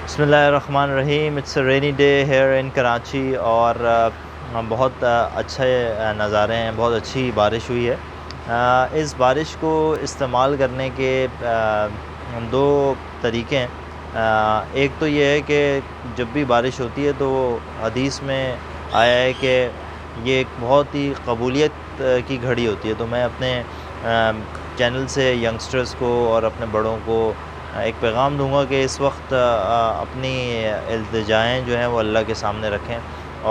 بسم اللہ الرحمن الرحیم. It's a rainy day here in Karachi اور بہت اچھے نظارے ہیں. بہت اچھی بارش ہوئی ہے. اس بارش کو استعمال کرنے کے دو طریقے ہیں. ایک تو یہ ہے کہ جب بھی بارش ہوتی ہے تو حدیث میں آیا ہے کہ یہ ایک بہت ہی قبولیت کی گھڑی ہوتی ہے. تو میں اپنے چینل سے ینگسٹرز کو اور اپنے بڑوں کو ایک پیغام دوں گا کہ اس وقت اپنی التجائیں جو ہیں وہ اللہ کے سامنے رکھیں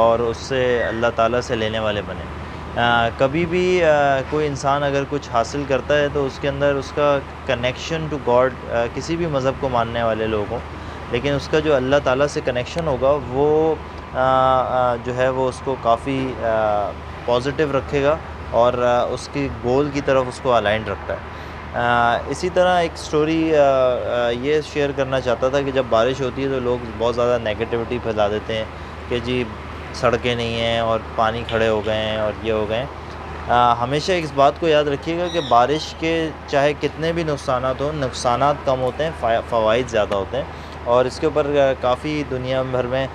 اور اس سے اللہ تعالیٰ سے لینے والے بنیں. کبھی بھی کوئی انسان اگر کچھ حاصل کرتا ہے تو اس کے اندر اس کا کنیکشن ٹو گاڈ، کسی بھی مذہب کو ماننے والے لوگ ہوں، لیکن اس کا جو اللہ تعالیٰ سے کنیکشن ہوگا وہ جو ہے وہ اس کو کافی پازیٹیو رکھے گا اور اس کی گول کی طرف اس کو الائنڈ رکھتا ہے. اسی طرح ایک سٹوری یہ شیئر کرنا چاہتا تھا کہ جب بارش ہوتی ہے تو لوگ بہت زیادہ نیگیٹیوٹی پھیلا دیتے ہیں کہ جی سڑکیں نہیں ہیں اور پانی کھڑے ہو گئے ہیں اور یہ ہو گئے ہیں. ہمیشہ اس بات کو یاد رکھیے گا کہ بارش کے چاہے کتنے بھی نقصانات ہوں، نقصانات کم ہوتے ہیں، فوائد زیادہ ہوتے ہیں. اور اس کے اوپر کافی دنیا بھر میں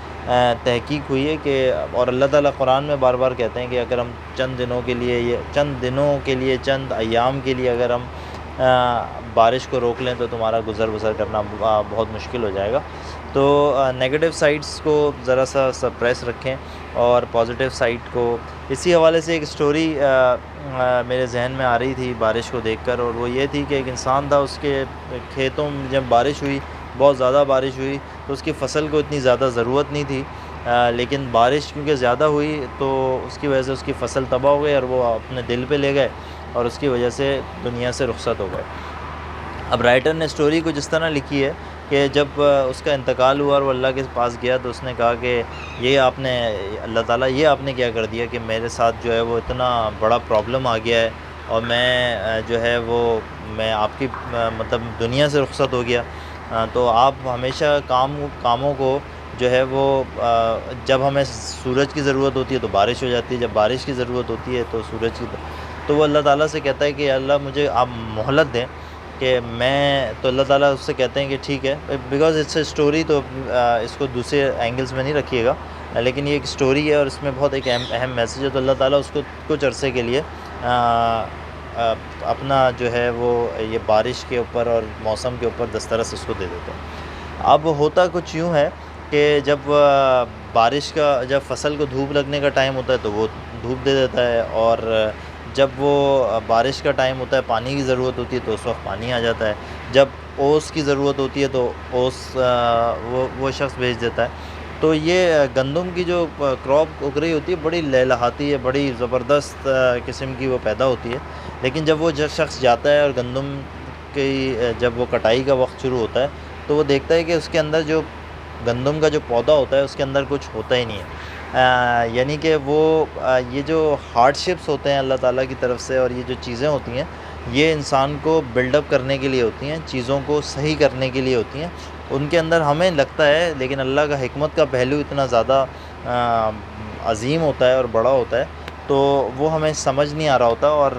تحقیق ہوئی ہے کہ اور اللہ تعالیٰ قرآن میں بار بار کہتے ہیں کہ اگر ہم چند دنوں کے لیے چند ایام کے لیے اگر ہم بارش کو روک لیں تو تمہارا گزر بسر کرنا بہت مشکل ہو جائے گا. تو نیگیٹو سائڈس کو ذرا سا سپریس رکھیں اور پازیٹیو سائڈ کو. اسی حوالے سے ایک سٹوری میرے ذہن میں آ رہی تھی بارش کو دیکھ کر، اور وہ یہ تھی کہ ایک انسان تھا، اس کے کھیتوں میں جب بارش ہوئی، بہت زیادہ بارش ہوئی، تو اس کی فصل کو اتنی زیادہ ضرورت نہیں تھی، لیکن بارش کیونکہ زیادہ ہوئی تو اس کی وجہ سے اس کی فصل تباہ ہو گئی اور وہ اپنے دل پہ لے گئے اور اس کی وجہ سے دنیا سے رخصت ہو گئے. اب رائٹر نے سٹوری کو جس طرح لکھی ہے کہ جب اس کا انتقال ہوا اور وہ اللہ کے پاس گیا تو اس نے کہا کہ یہ آپ نے اللہ تعالیٰ یہ آپ نے کیا کر دیا کہ میرے ساتھ جو ہے وہ اتنا بڑا پرابلم آ گیا ہے اور میں جو ہے وہ میں آپ کی مطلب دنیا سے رخصت ہو گیا. تو آپ ہمیشہ کاموں کو جو ہے وہ جب ہمیں سورج کی ضرورت ہوتی ہے تو بارش ہو جاتی ہے، جب بارش کی ضرورت ہوتی ہے تو سورج کی، تو وہ اللہ تعالیٰ سے کہتا ہے کہ اللہ مجھے آپ مہلت دیں کہ میں، تو اللہ تعالیٰ اس سے کہتے ہیں کہ ٹھیک ہے، بیکاز اٹس اے اسٹوری، تو اس کو دوسرے اینگلز میں نہیں رکھیے گا، لیکن یہ ایک اسٹوری ہے اور اس میں بہت ایک اہم میسیج ہے. تو اللہ تعالیٰ اس کو کچھ عرصے کے لیے اپنا جو ہے وہ یہ بارش کے اوپر اور موسم کے اوپر دسترس اس کو دے دیتے ہیں. اب ہوتا کچھ یوں ہے کہ جب بارش کا، جب فصل کو دھوپ لگنے کا ٹائم ہوتا ہے تو وہ دھوپ دے دیتا ہے، اور جب وہ بارش کا ٹائم ہوتا ہے، پانی کی ضرورت ہوتی ہے تو اس وقت پانی آ جاتا ہے. جب اوس کی ضرورت ہوتی ہے تو اوس وہ شخص بھیج دیتا ہے. تو یہ گندم کی جو کراپ اگ رہی ہوتی ہے بڑی لہلہاتی ہے، بڑی زبردست قسم کی وہ پیدا ہوتی ہے، لیکن جب وہ شخص جاتا ہے اور گندم کی جب وہ کٹائی کا وقت شروع ہوتا ہے تو وہ دیکھتا ہے کہ اس کے اندر جو گندم کا جو پودا ہوتا ہے اس کے اندر کچھ ہوتا ہی نہیں ہے. یعنی کہ وہ یہ جو ہارڈ شپس ہوتے ہیں اللہ تعالیٰ کی طرف سے اور یہ جو چیزیں ہوتی ہیں یہ انسان کو بلڈ اپ کرنے کے لیے ہوتی ہیں، چیزوں کو صحیح کرنے کے لیے ہوتی ہیں. ان کے اندر ہمیں لگتا ہے، لیکن اللہ کا حکمت کا پہلو اتنا زیادہ عظیم ہوتا ہے اور بڑا ہوتا ہے تو وہ ہمیں سمجھ نہیں آ رہا ہوتا اور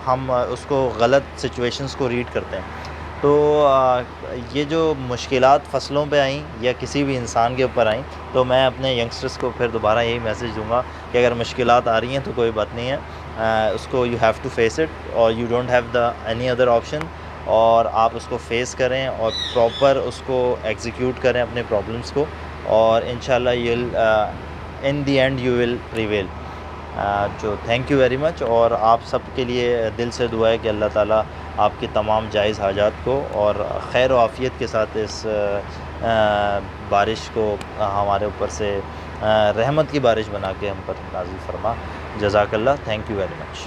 ہم اس کو غلط سچویشنز کو ریڈ کرتے ہیں. تو یہ جو مشکلات فصلوں پہ آئیں یا کسی بھی انسان کے اوپر آئیں تو میں اپنے ینگسٹرز کو پھر دوبارہ یہی میسیج دوں گا کہ اگر مشکلات آ رہی ہیں تو کوئی بات نہیں ہے، اس کو you have to face it اور you don't have the any other option, اور آپ اس کو فیس کریں اور پراپر اس کو ایگزیکیوٹ کریں اپنے پرابلمس کو، اور انشاءاللہ you will in the end you will prevail. جو تھینک یو ویری مچ، اور آپ سب کے لیے دل سے دعا ہے کہ اللہ تعالیٰ آپ کی تمام جائز حاجات کو اور خیر و عافیت کے ساتھ اس بارش کو ہمارے اوپر سے رحمت کی بارش بنا کے ہم پر نازل فرما. جزاک اللہ. Thank you very much.